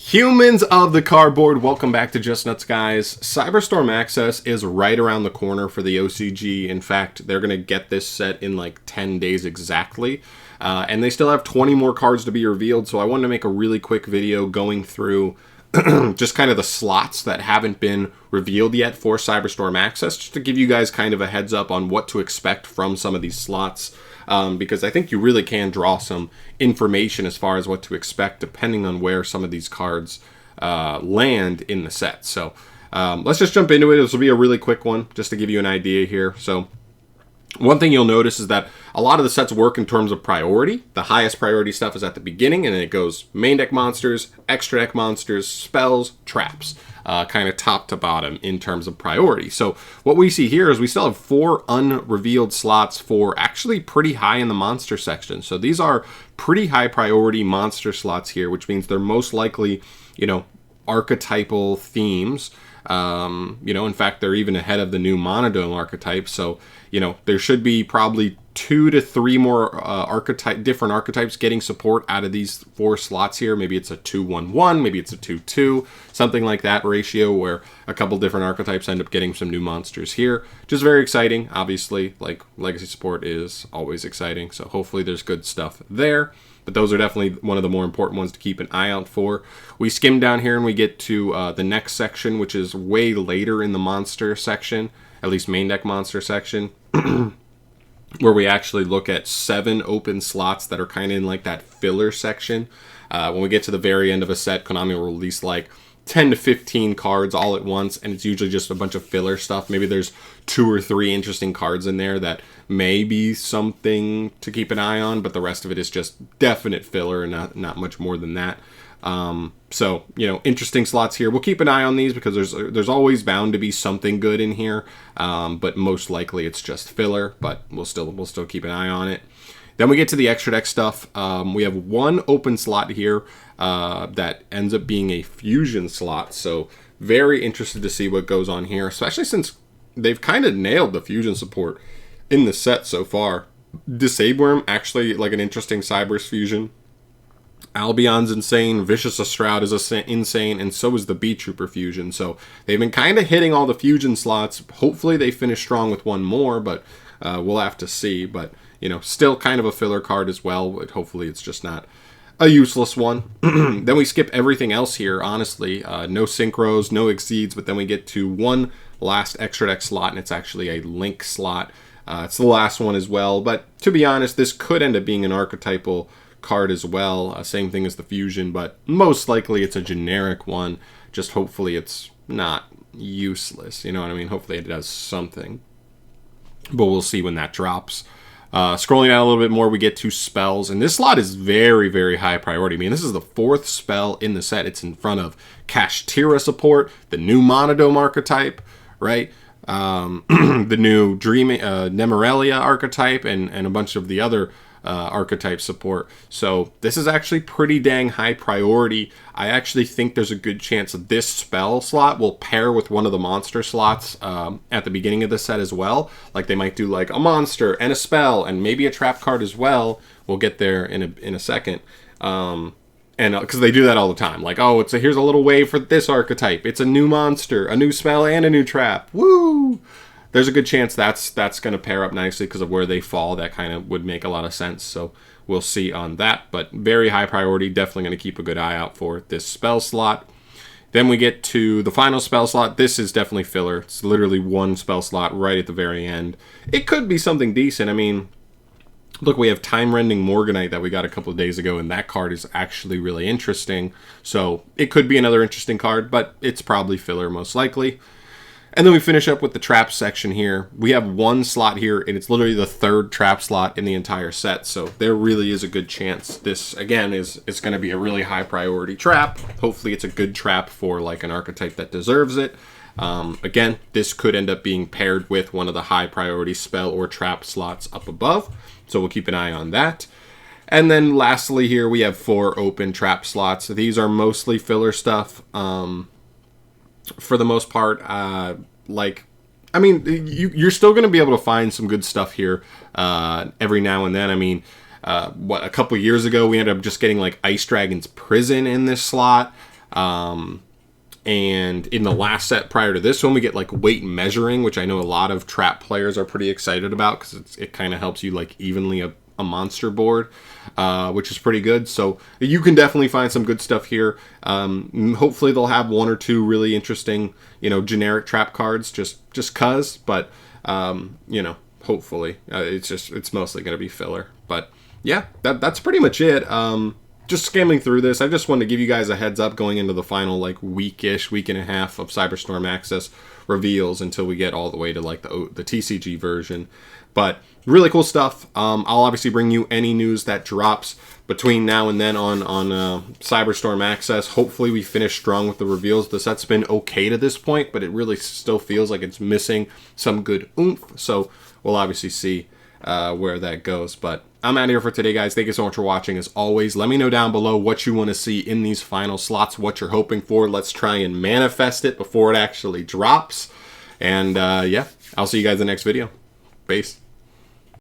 Humans of the cardboard, welcome back to Just Nuts, guys. CYBERSTORM access is right around the corner for the OCG. In fact, they're going to get this set in like 10 days exactly. And they still have 20 more cards to be revealed, so I wanted to make a really quick video going through just kind of the slots that haven't been revealed yet for CYBERSTORM access, just to give you guys kind of a heads up on what to expect from some of these slots. Because I think you really can draw some information as far as what to expect depending on where some of these cards land in the set. So let's just jump into it. This will be a really quick one just to give you an idea here. So one thing you'll notice is that a lot of the sets work in terms of priority. The highest priority stuff is at the beginning, and then it goes main deck monsters, extra deck monsters, spells, traps, kind of top to bottom in terms of priority. So what we see here is we still have 4 unrevealed slots for actually pretty high in the monster section. So these are pretty high priority monster slots here, which means they're most likely, archetypal themes. In fact, they're even ahead of the new monodome archetype. So, there should be probably 2 to 3 more different archetypes getting support out of these 4 slots here. Maybe it's a 2-1-1, maybe it's a 2-2, something like that ratio where a couple different archetypes end up getting some new monsters here. Just very exciting. Obviously, like legacy support is always exciting. So hopefully there's good stuff there. But those are definitely one of the more important ones to keep an eye out for. We skim down here and we get to the next section, which is way later in the monster section, at least main deck monster section, where we actually look at 7 open slots that are kind of in like that filler section. When we get to the very end of a set, Konami will release like 10 to 15 cards all at once, and it's usually just a bunch of filler stuff. Maybe there's 2 or 3 interesting cards in there that may be something to keep an eye on, but the rest of it is just definite filler and not much more than that. So interesting slots here. We'll keep an eye on these because there's always bound to be something good in here, but most likely it's just filler. But we'll still keep an eye on it. Then we get to the extra deck stuff. We have 1 open slot here that ends up being a fusion slot. So very interested to see what goes on here, especially since they've kind of nailed the fusion support in the set so far. Disabler actually like an interesting Cybers fusion. Albion's insane, Vicious Astraud is insane, and so is the Beat Trooper fusion. So they've been kind of hitting all the fusion slots. Hopefully they finish strong with 1 more, but we'll have to see. But, still kind of a filler card as well, but hopefully it's just not a useless one. Then we skip everything else here, honestly. No synchros, no exceeds, but then we get to 1 last extra deck slot, and it's actually a Link slot. It's the last one as well, but to be honest, this could end up being an archetypal card as well. Same thing as the fusion, but most likely it's a generic one. Just hopefully it's not useless. You know what I mean? Hopefully it does something. But we'll see when that drops. Scrolling down a little bit more, we get to spells. And this slot is very, very high priority. I mean, this is the 4th spell in the set. It's in front of Kashtira support, the new monodome archetype, right? The new Dream Nemorelia archetype, and a bunch of the other archetype support. So this is actually pretty dang high priority. I actually think there's a good chance that this spell slot will pair with one of the monster slots at the beginning of the set as well. Like they might do like a monster and a spell and maybe a trap card as well. We'll get there in a second. And because they do that all the time. Like, oh, here's a little wave for this archetype. It's a new monster, a new spell, and a new trap. Woo! There's a good chance that's going to pair up nicely because of where they fall. That kind of would make a lot of sense. So we'll see on that. But very high priority. Definitely going to keep a good eye out for this spell slot. Then we get to the final spell slot. This is definitely filler. It's literally 1 spell slot right at the very end. It could be something decent. I mean, look, we have Time-Rending Morganite that we got a couple of days ago, and that card is actually really interesting. So it could be another interesting card, but it's probably filler most likely. And then we finish up with the trap section here. We have 1 slot here, and it's literally the 3rd trap slot in the entire set. So there really is a good chance this, again, is going to be a really high priority trap. Hopefully it's a good trap for like an archetype that deserves it. Again, this could end up being paired with one of the high priority spell or trap slots up above. So we'll keep an eye on that. And then lastly here, we have 4 open trap slots. These are mostly filler stuff. For the most part, you're still going to be able to find some good stuff here every now and then. I mean, a couple years ago, we ended up just getting like Ice Dragon's Prison in this slot. And in the last set prior to this one, we get like weight measuring, which I know a lot of trap players are pretty excited about because it kind of helps you like evenly a monster board, which is pretty good. So you can definitely find some good stuff here. Hopefully they'll have one or two really interesting, generic trap cards just cuz, but hopefully it's mostly going to be filler. But yeah, that's pretty much it. Just scamming through this, I just wanted to give you guys a heads up going into the final like week and a half of CyberStorm Access reveals until we get all the way to like the TCG version. But really cool stuff. I'll obviously bring you any news that drops between now and then on CyberStorm Access. Hopefully we finish strong with the reveals. The set's been okay to this point, but it really still feels like it's missing some good oomph. So we'll obviously see where that goes. But I'm out of here for today, guys. Thank you so much for watching. As always, let me know down below what you want to see in these final slots, what you're hoping for. Let's try and manifest it before it actually drops. And yeah, I'll see you guys in the next video. Peace.